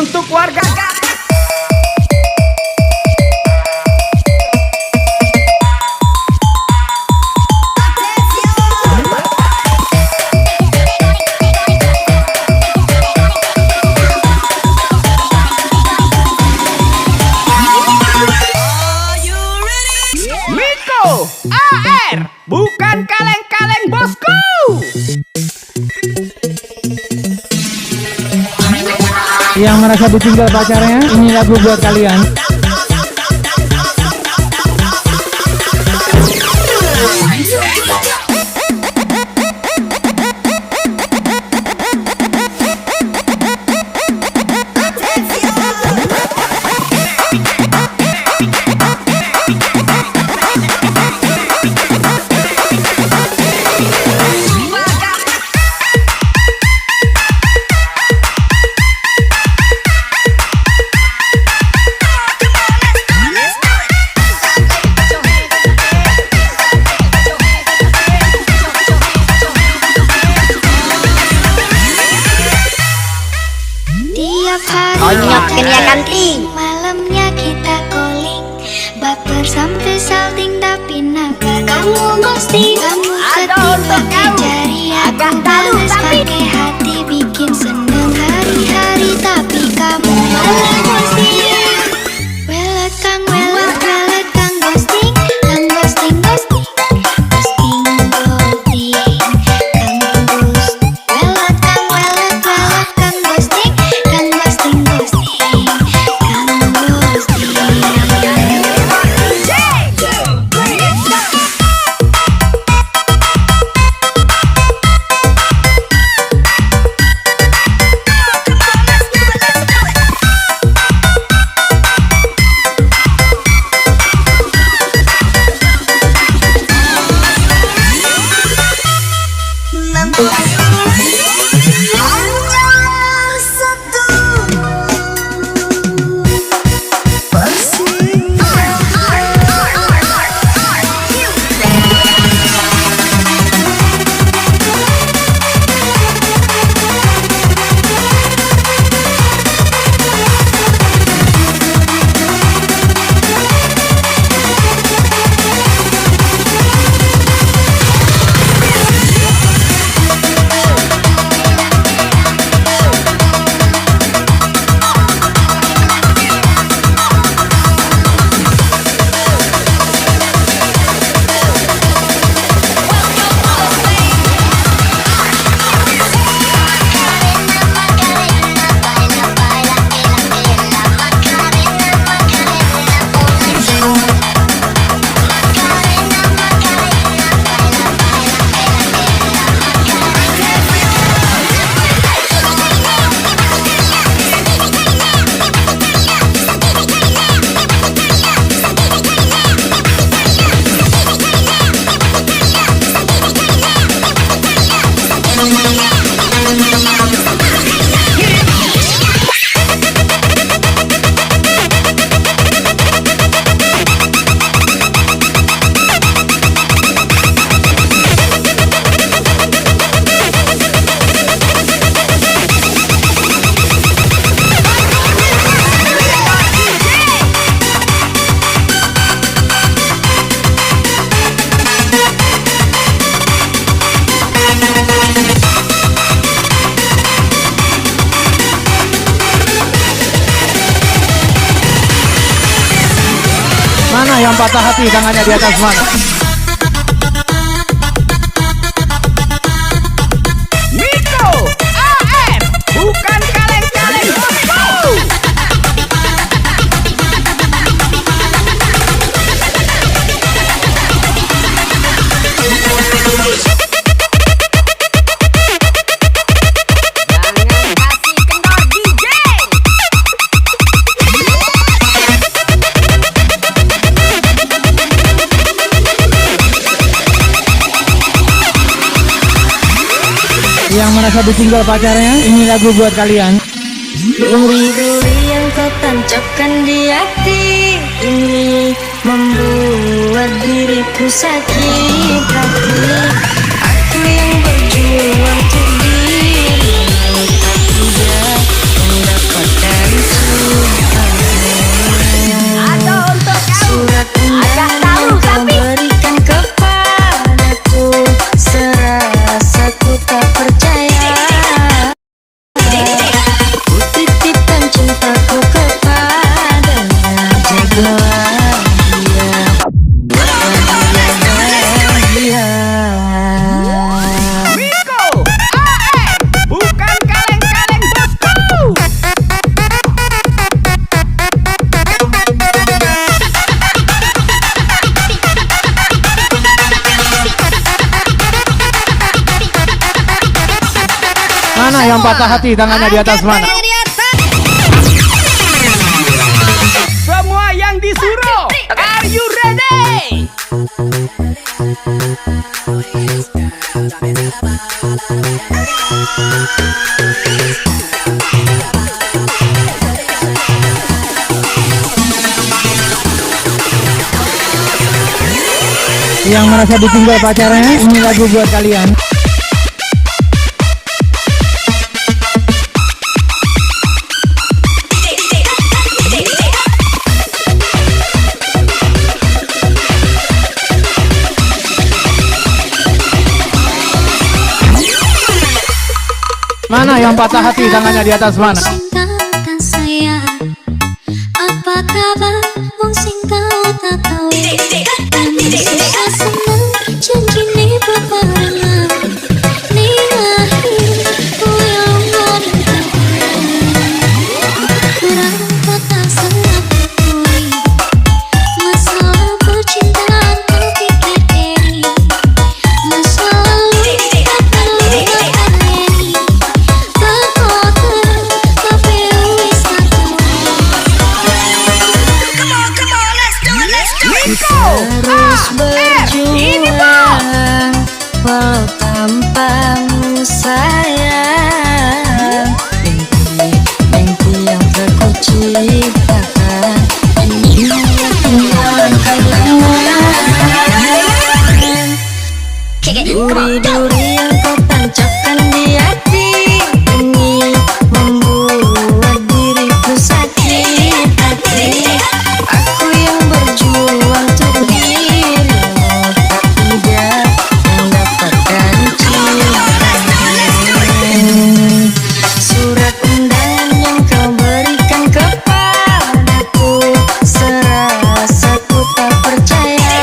untuk warga Mikoh AR, bukan kaleng-kaleng bosku. Yang merasa ditinggal pacarnya, ini lagu buat kalian. Malamnya kita calling, baper sampai salting tapi naga kamu ghosting. Kamu ketiba cari aku balas pakai hati, bikin seneng hari-hari tapi kamu malah ghosting. Welet kang ghosting, kang ghosting, ghosting, ghosting, ghosting, kang ghost. Welet kang ghosting, kang ghosting, ghosting. Mana yang patah hati, tangannya di atas mana? Mikoh AR, bukan kaleng-kaleng bosku. Yang merasa ditinggal pacarnya, ini lagu buat kalian. Duri-duri yang kau tancapkan di hati ini membuat diriku sakit hati. Aku yang berjuang untuk dirimu tak tidak mendapatkan Mana yang patah hati, tangannya di atas mana? Semua yang disuruh, are you ready? Yang merasa ditinggal pacarnya, ini lagu buat kalian. Mana yang patah hati, tangannya di atas mana? Cinta saya, apa kabar? Wong sing kau tak tahu. Susah senang, janji nih bebarengan. Nih lahir, gue lungan. Kurang kata salah kukui. Masalah percintaan kau pikir ini. Masa lalu tak perlu kembali. Terus berjuang walau tanpamu sayang. Mimpi yang terkuciptakan ini tinggal kenangan. Duri-duri yang kau tancapkan di hati ini membuat diriku sakit hati. Aku yang berjuang untuk dirimu, tak tidak mendapatkan cintamu. Surat undangan yang kau berikan kepadaku, serasa ku tak percaya.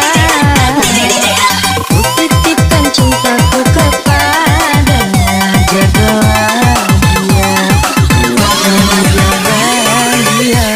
Ku titipkan cintaku kepadanya, jagalah dia, jaga dia.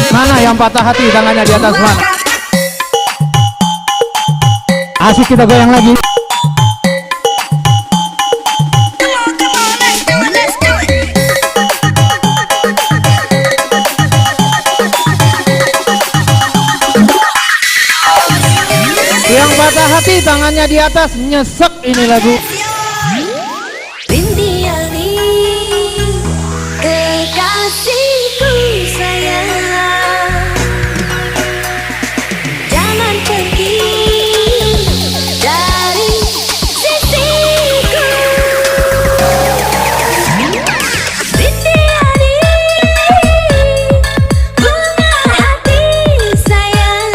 Mana yang patah hati, tangannya di atas mana? Asik, kita goyang lagi. Yang patah hati, tangannya di atas, nyesek ini lagu. Rintiani kekasihku sayang, jangan pergi dari sisiku. Rintiani bunga hati sayang,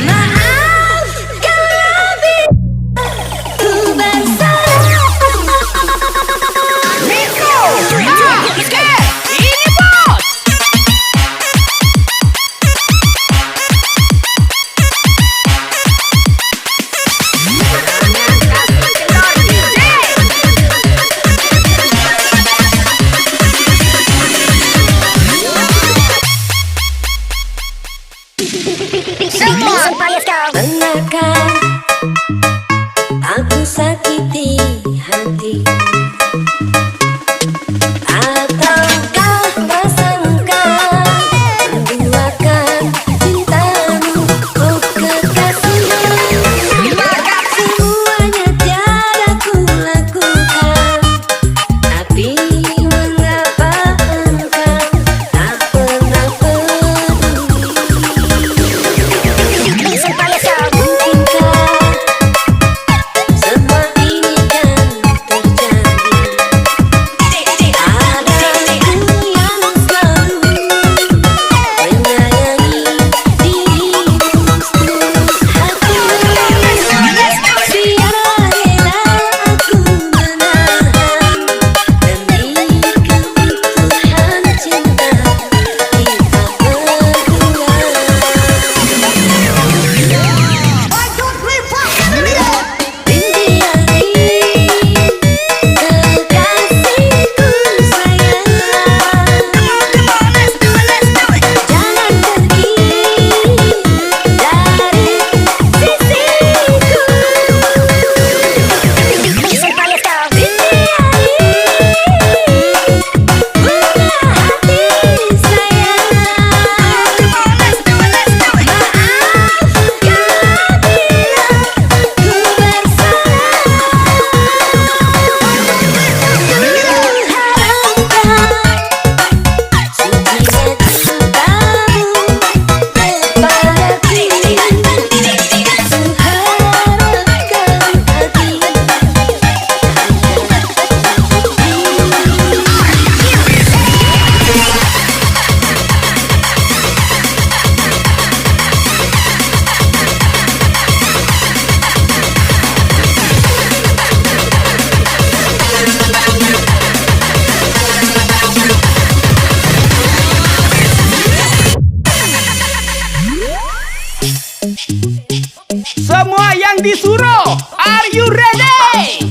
maafkan lebih ku bersalah. Mikoh, ini bos. Benarkah aku sakiti hati, ataukah prasangka menduakan cintamu, oh kekasihku. Semuanya tiada ku lakukan, tapi mengapa engkau tak pernah peduli? Mungkinkah semua ini kan terjadi? Ada aku yang selalu menyayangi dirimu setulus hati. Biarlah aku menahan demi keutuhan cinta kita berdua. Rintiani kekasihku sayang, jangan pergi dari sisiku. Rintiani bunga hati sayang, maafkan bila ku Semua yang disuruh, are you ready?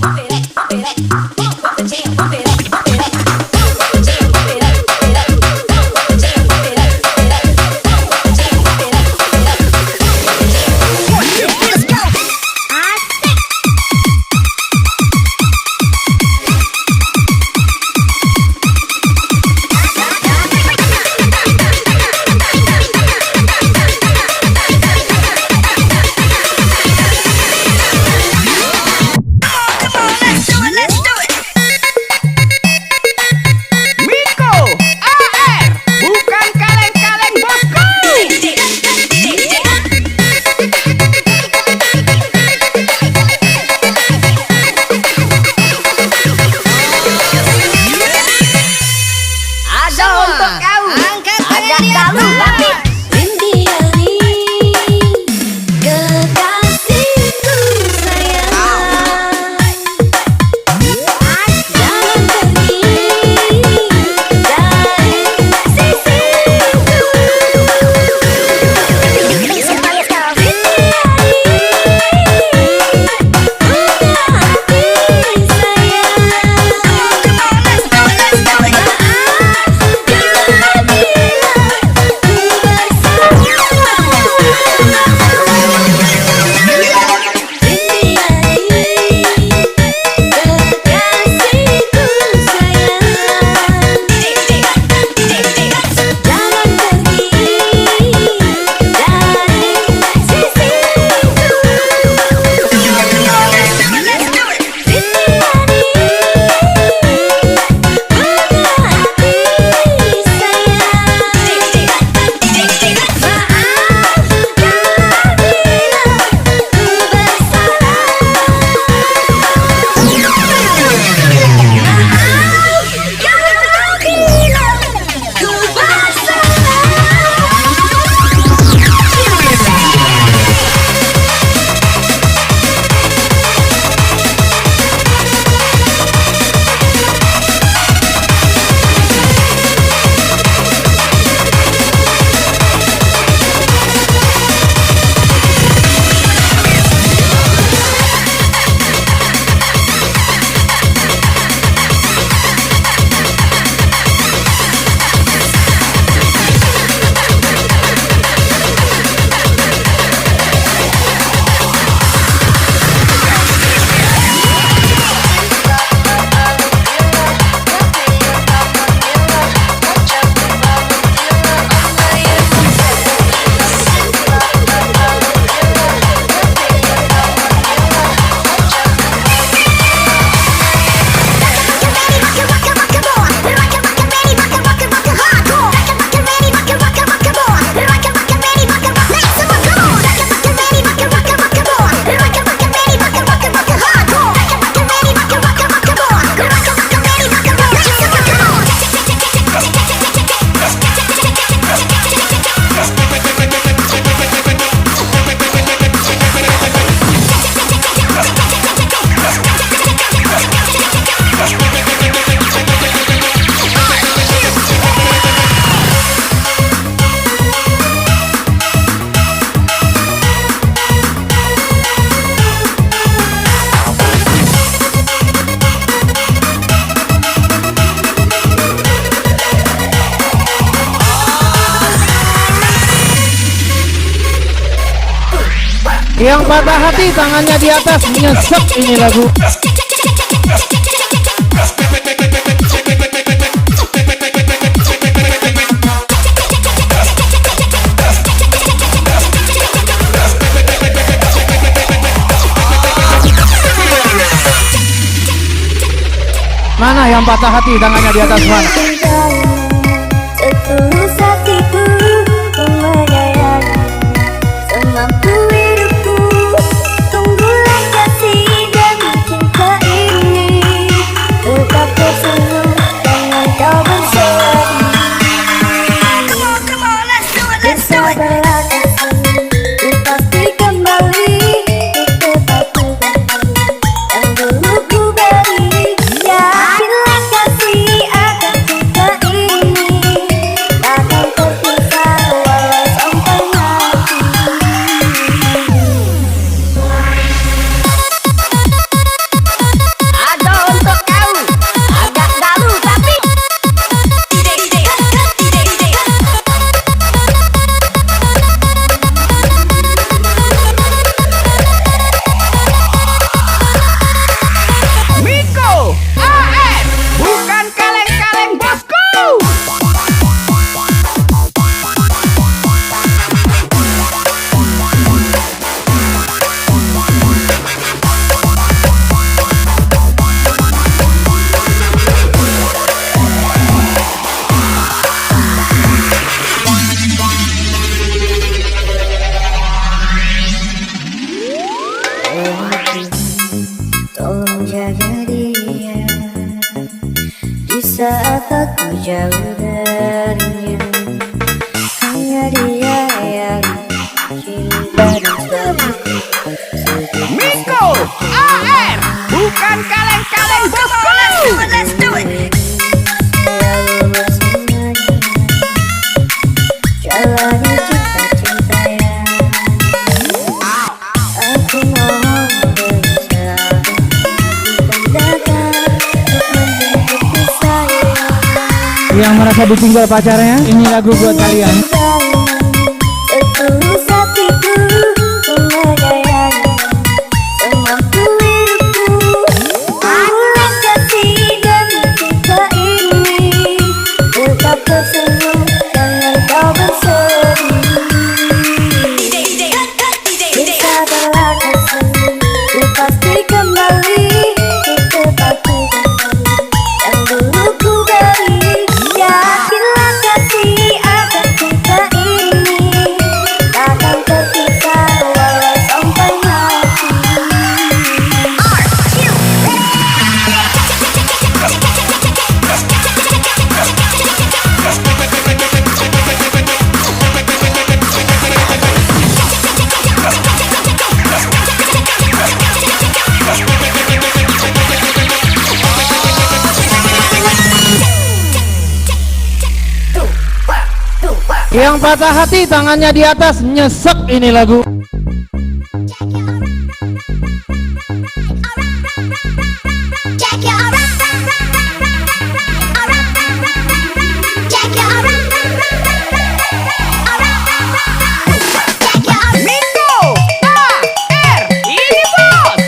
Yang patah hati tangannya di atas, nyesek ini lagu. Mana yang patah hati tangannya di atas mana? Setulus hatiku menyayangi, semampu hidupku. Tunggulah kasih dan cinta ini, tetap tersenyum dengan kau berseri. Bersabarlah kasih, ku pasti kembali di tempatku yang dulu ku beri. Yakinlah kasih akan cinta ini takkan terpisah walau sampai mati. Ada untuk kau, agak galu tapi Mikoh, AR, bukan kaleng-kaleng bosku. Tolong jaga dia di saat aku jauh darinya. Hanya dia yang cinta dan selalu Mikoh, AR, bukan kaleng-kaleng bosku. selalu bersamanya. Jalani cinta-cinta yang aku mohon bersama. Tandanya untuk menjemput sayang. Yang merasa ditinggal pacarnya, ini lagu buat kalian. Setulus hatiku menyayangi, semampu hidupku. Tunggulah kasih dan cinta ini, tetap tersenyum dengan kau berseri. Bersabarlah kasih, ku pasti kembali di tempatku yang dulu ku beri. Yakinlah kasih akan cinta ini takkan terpisah walau sampai mati. Yang patah hati tangannya di atas, nyesek ini lagu. Mikoh, AR, ini bos.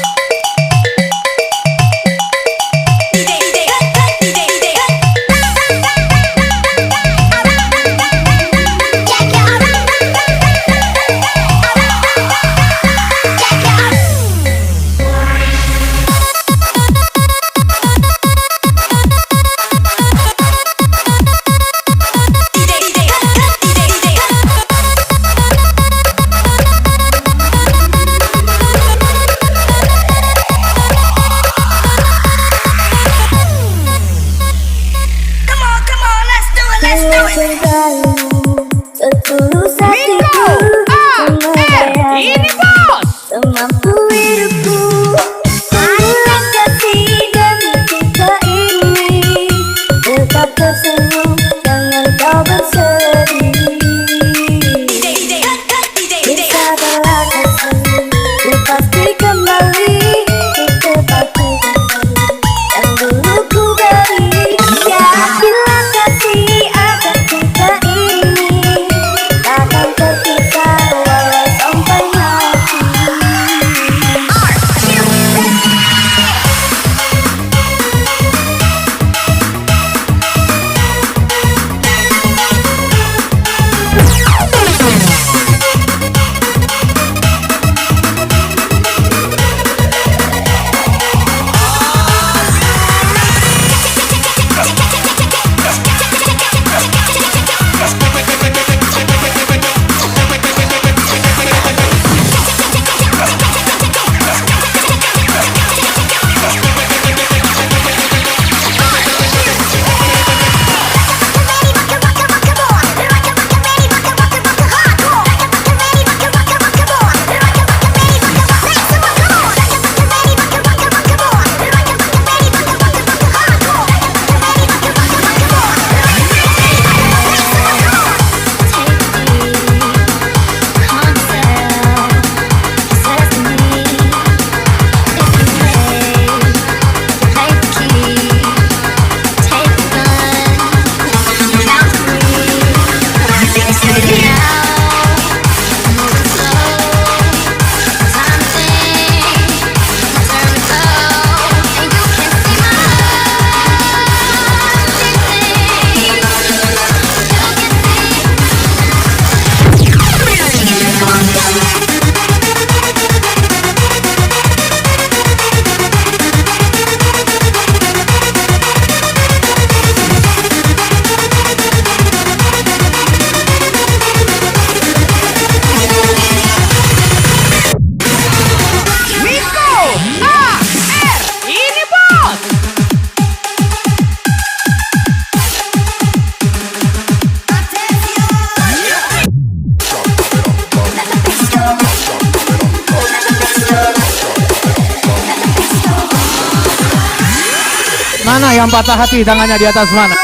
Mana yang patah hati, tangannya di atas mana?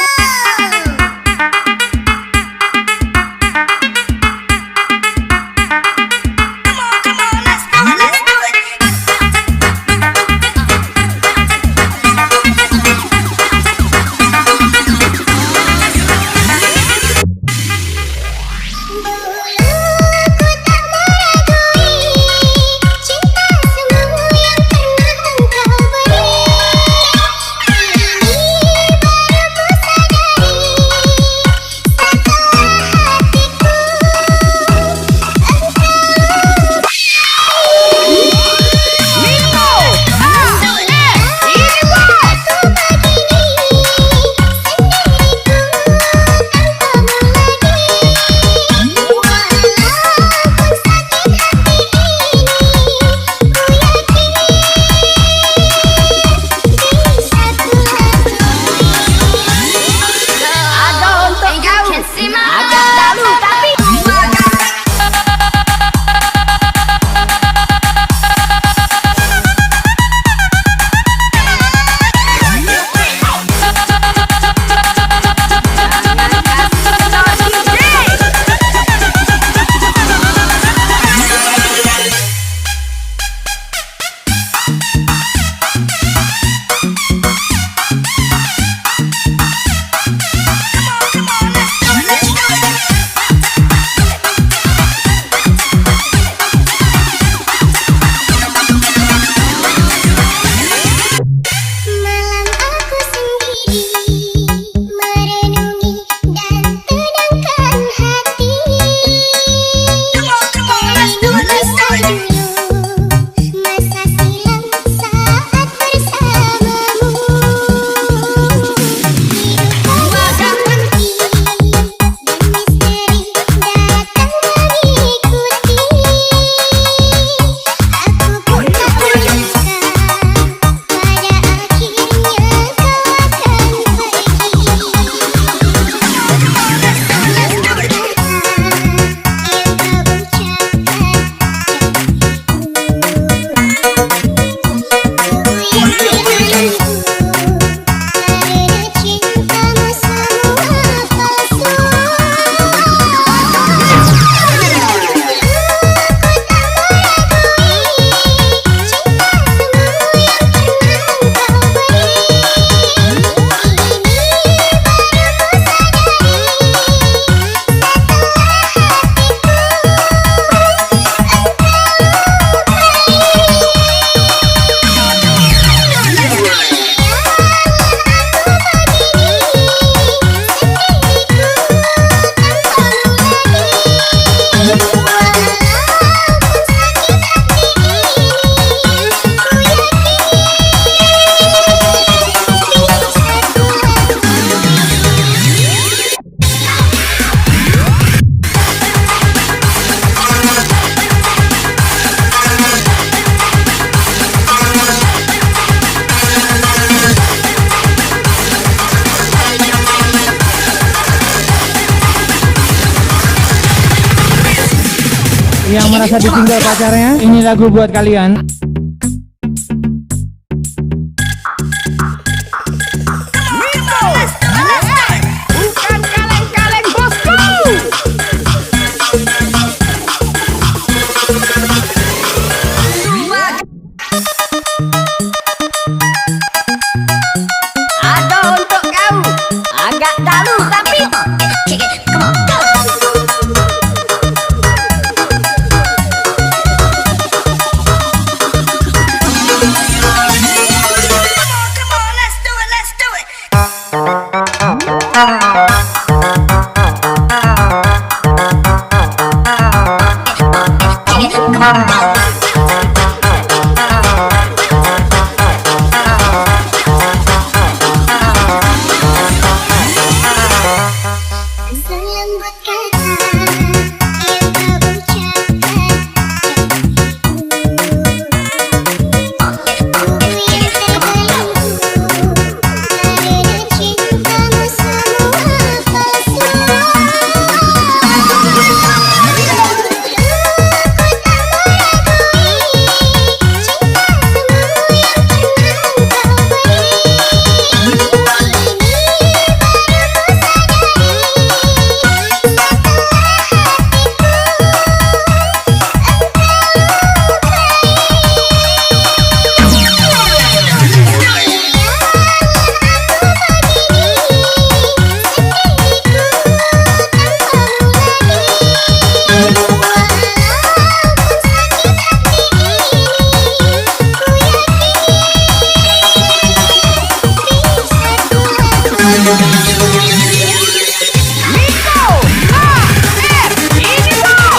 Yang merasa ditinggal pacarnya, ini lagu buat kalian. Bukan kaleng-kaleng bosku. Ada untuk kau, agak dalu tapi come on. Selembut kata yang kau ucapkan Ku yang terbelenggu karena cintamu semua palsu. Mikoh, ini loh.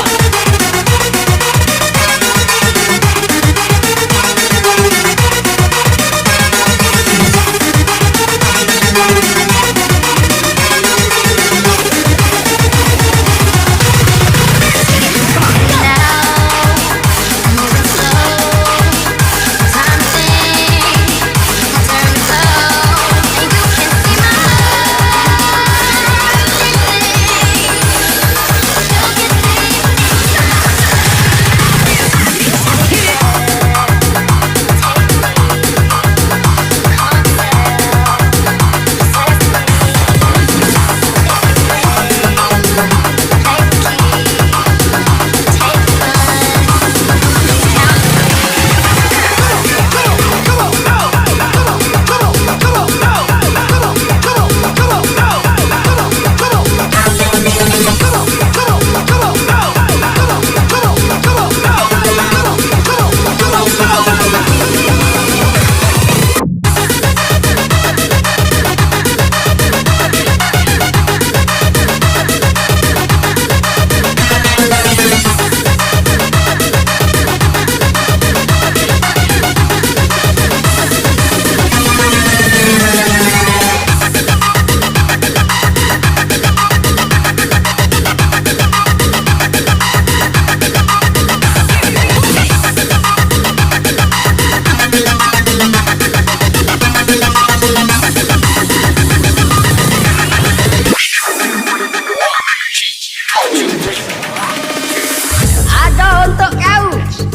Ada untuk kau.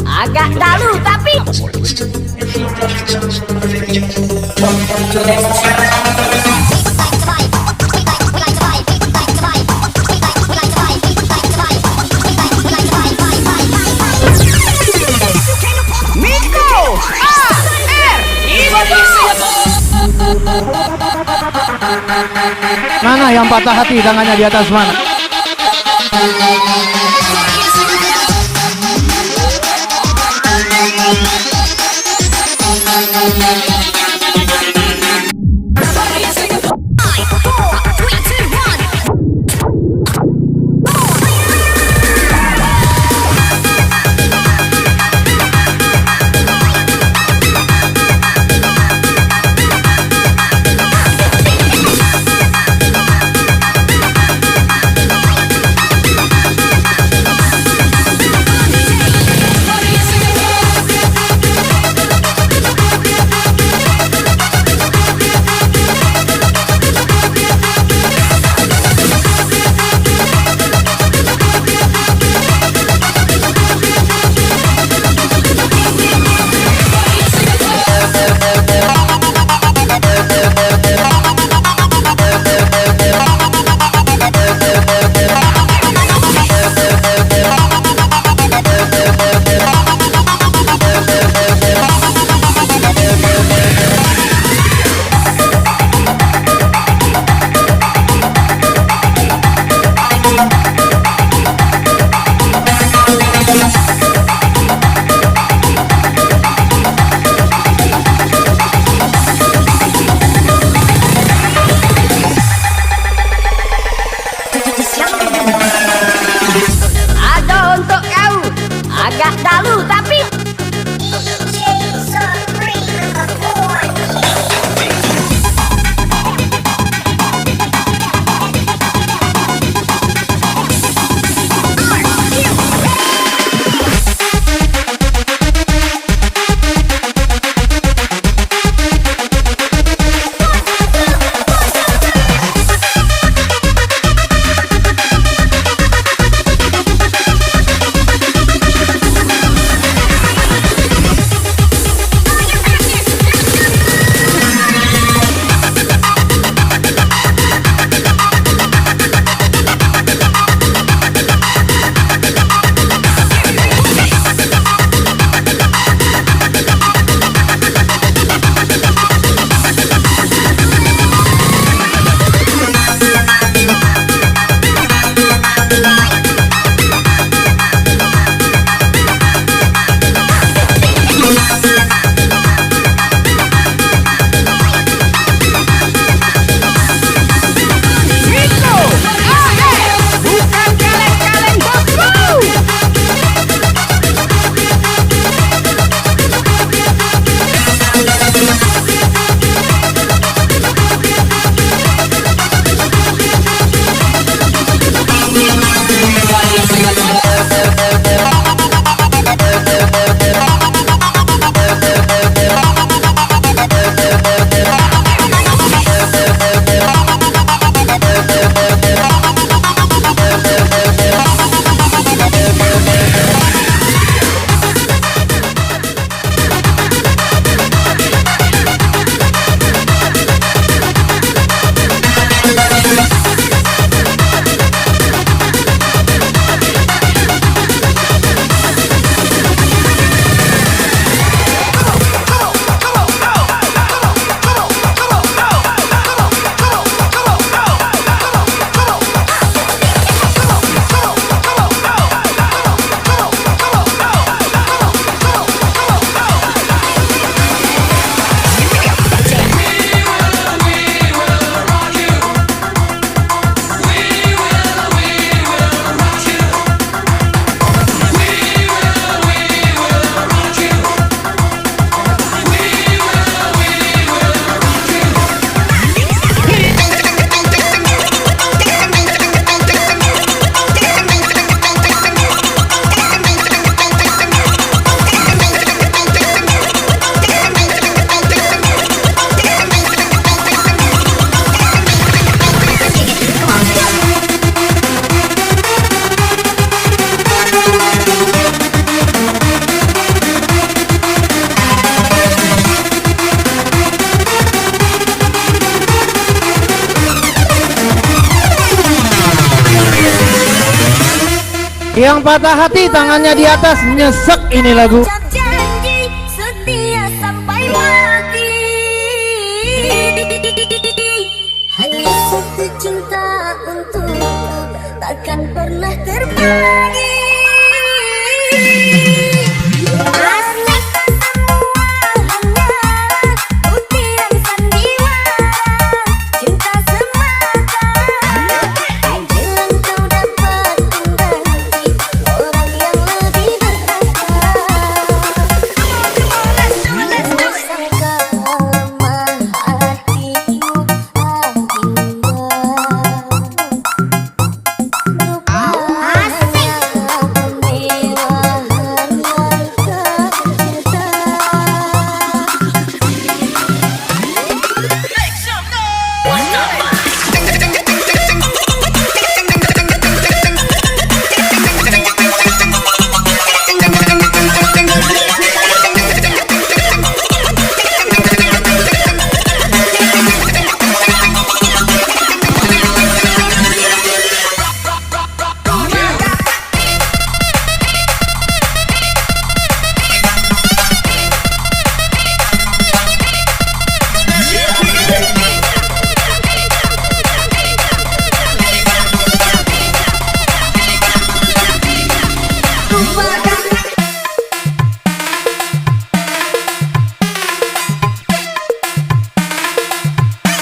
Agak dalu tapi Mikoh, Mana yang patah hati tangannya di atas mana? Yang patah hati tangannya di atas, nyesek ini lagu. Ucap janji setia sampai mati. Hanya satu cinta untuk takkan pernah terbagi. Rasa semua hanya butiran sandiwara, cinta semata. Jelang kau dapat kembali orang yang lebih berharga. Sangka lemah hatimu Adinda. Rupanya kemewahan warga cinta.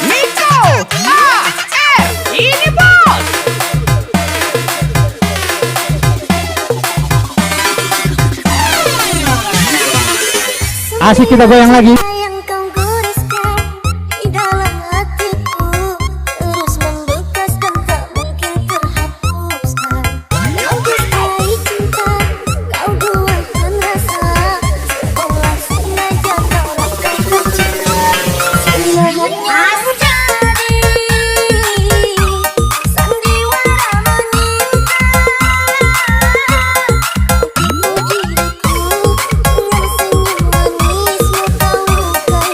Mikoh. Ini bos. Asik, kita goyang lagi. Yang kau goreskan di dalam hatiku terus membekas dan tak mungkin terhapuskan. Kau gustai cinta, kau duakan rasa, seolah sengaja kau rekam tercinta. Hanya jadi sandiwara menyinta diriku dengan senyum manismu kau lukai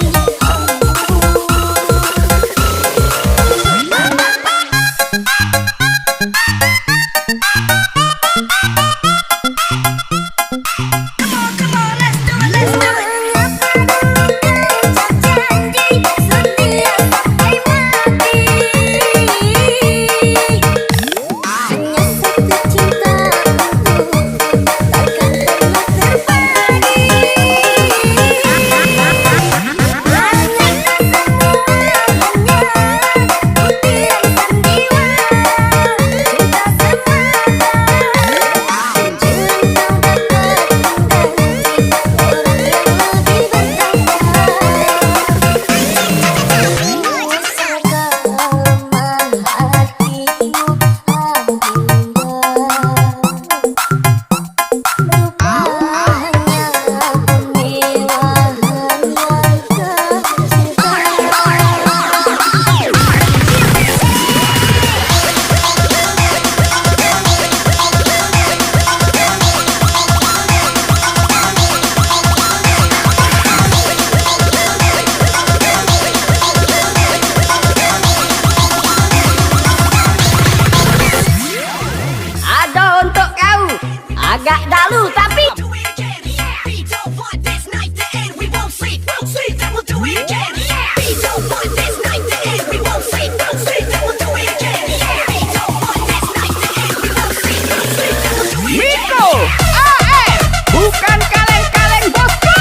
Ada untuk kau. Agak dalu tapi Mikoh. Bukan kaleng-kaleng bosku.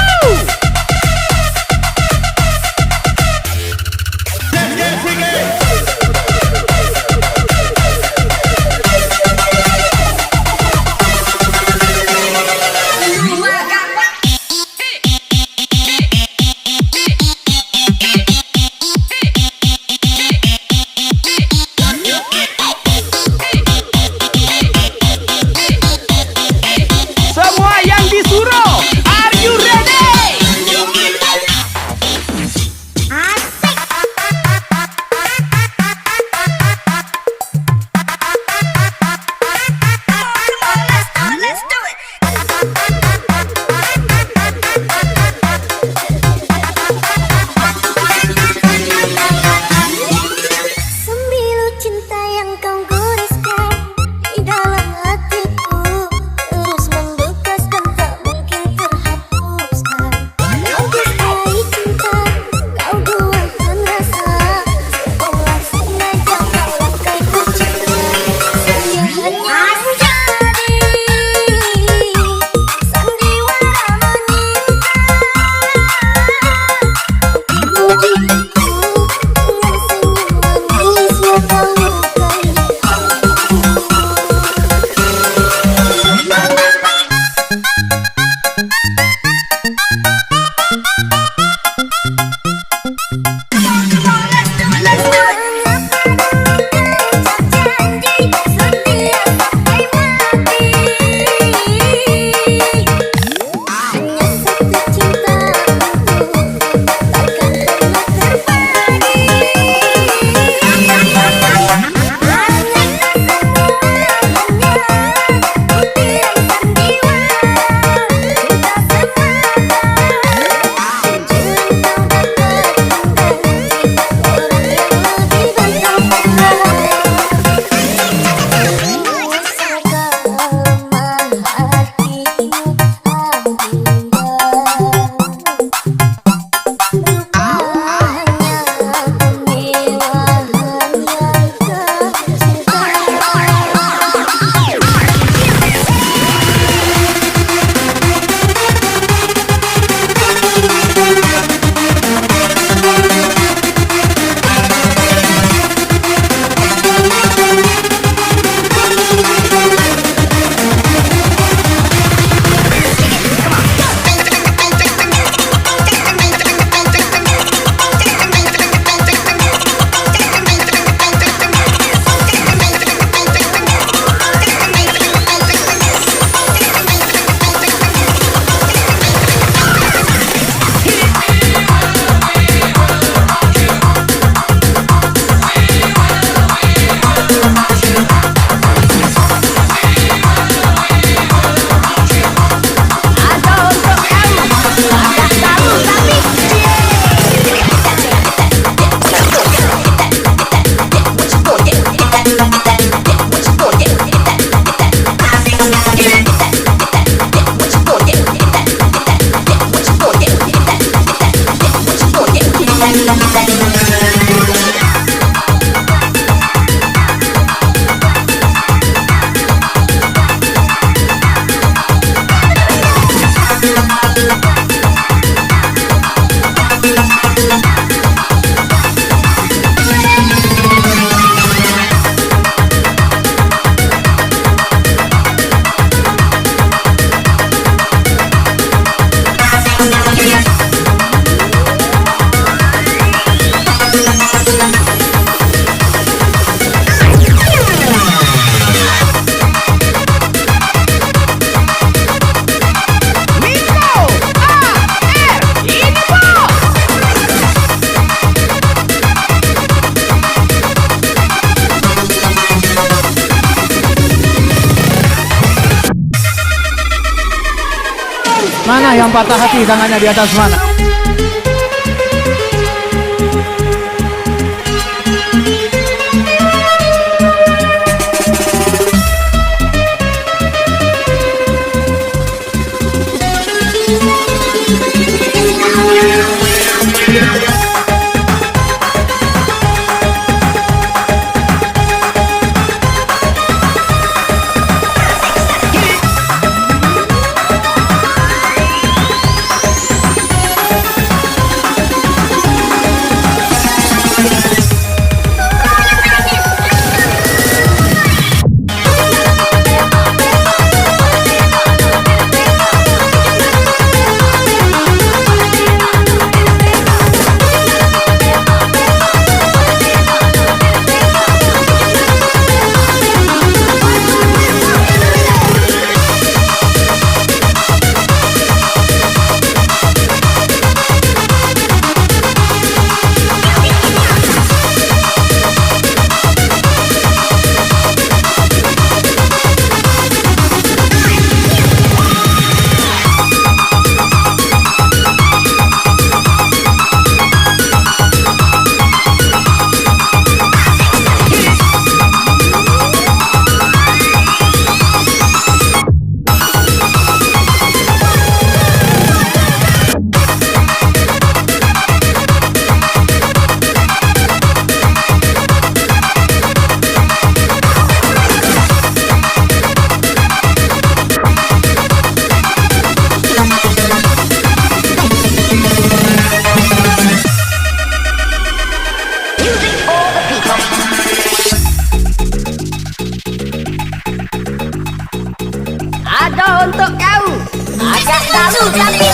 Mana yang patah hati, tangannya di atas mana? Ada untuk kau. Agak dalu tapi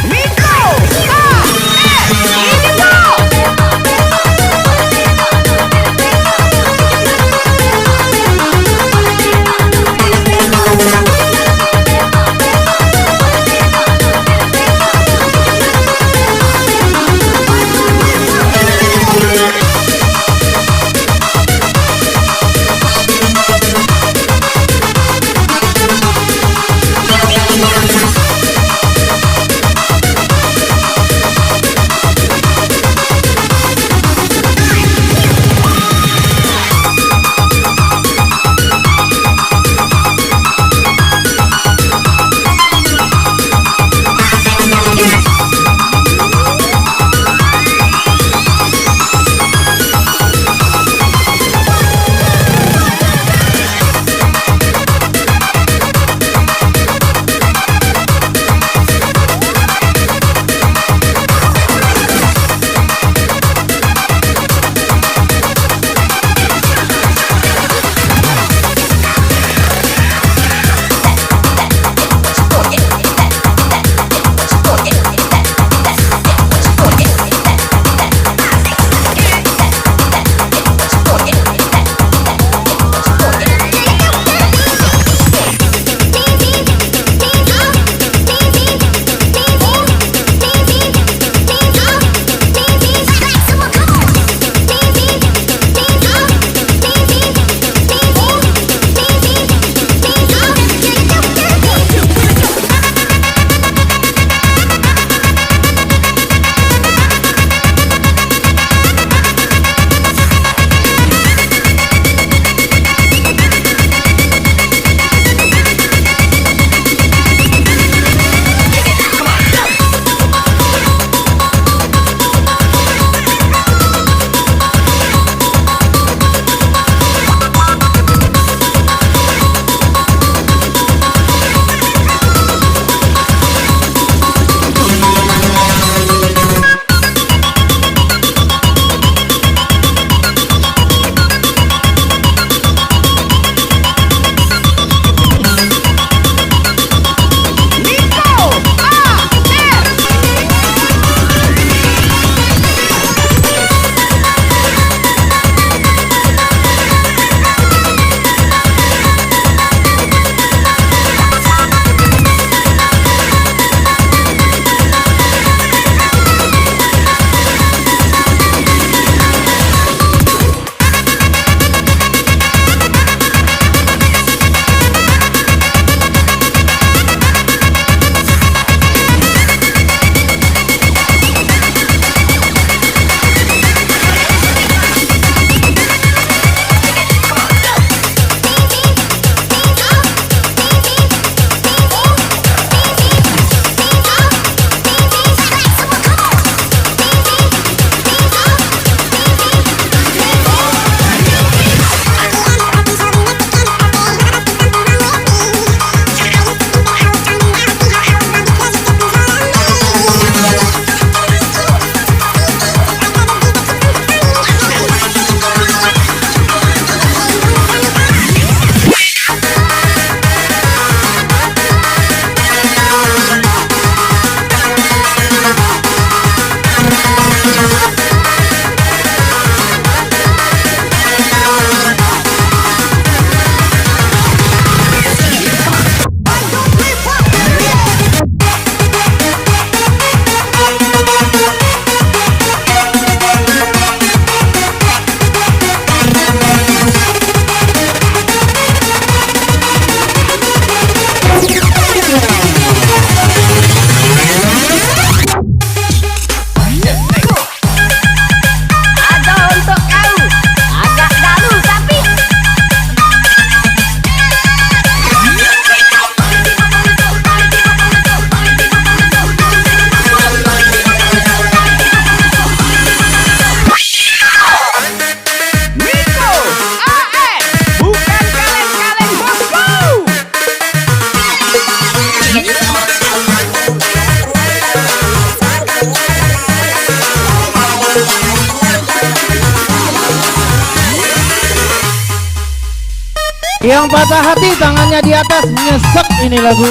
Mikoh, ini Yang patah hati tangannya di atas, nyesek ini lagu.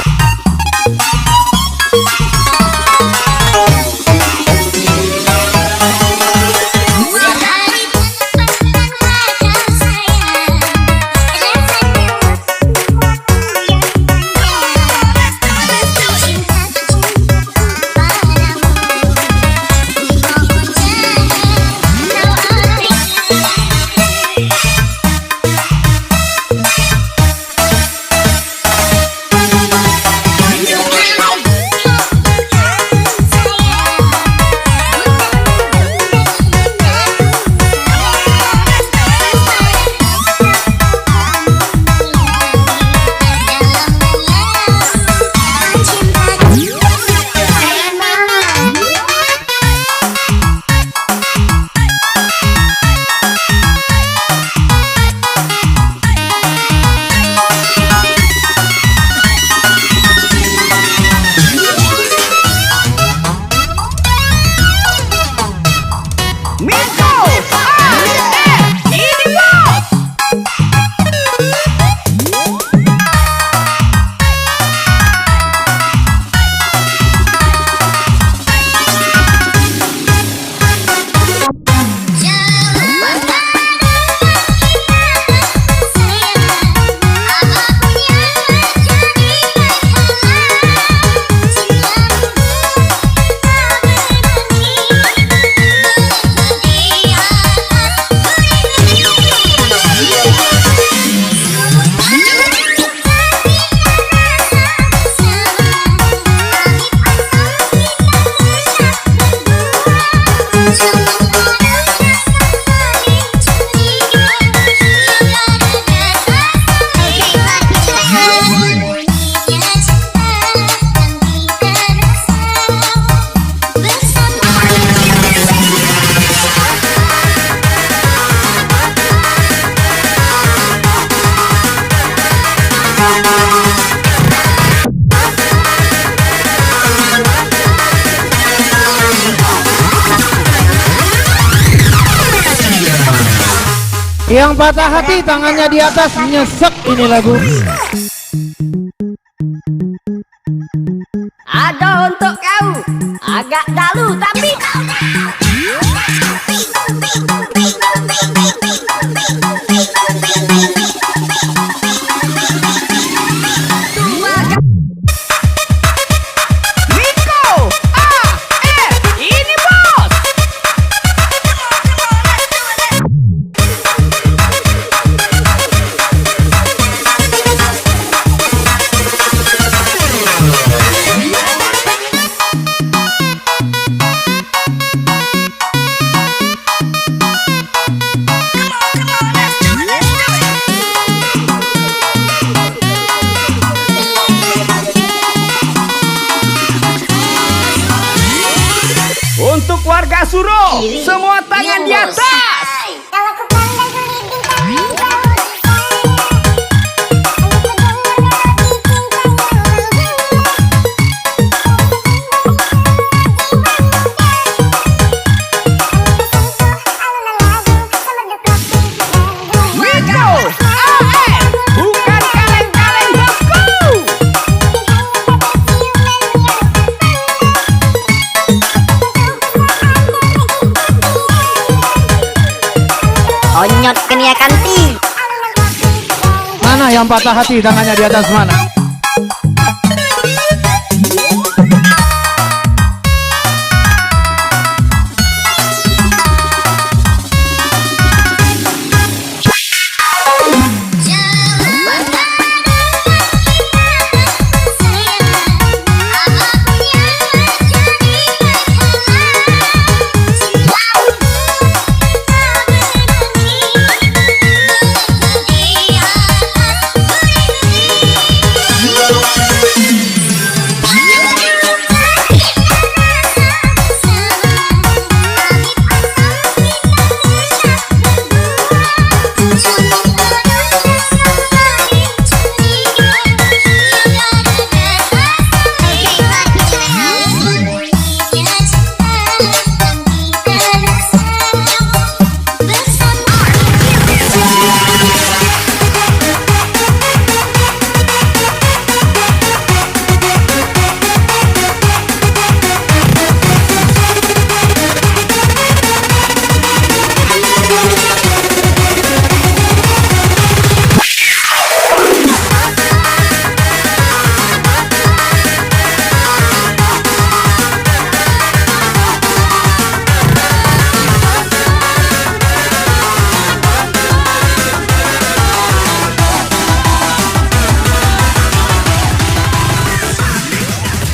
Yang patah hati tangannya di atas, nyesek ini lagu. Ada untuk kau, agak dalu tapi Mikoh, ini bos. Untuk warga Suro, semua tangan di atas. Kalau ku pandang gelinding kami Mikoh, bukan kaleng-kaleng bosku. Onyot kenia kanti. Mana yang patah hati tangannya di atas mana?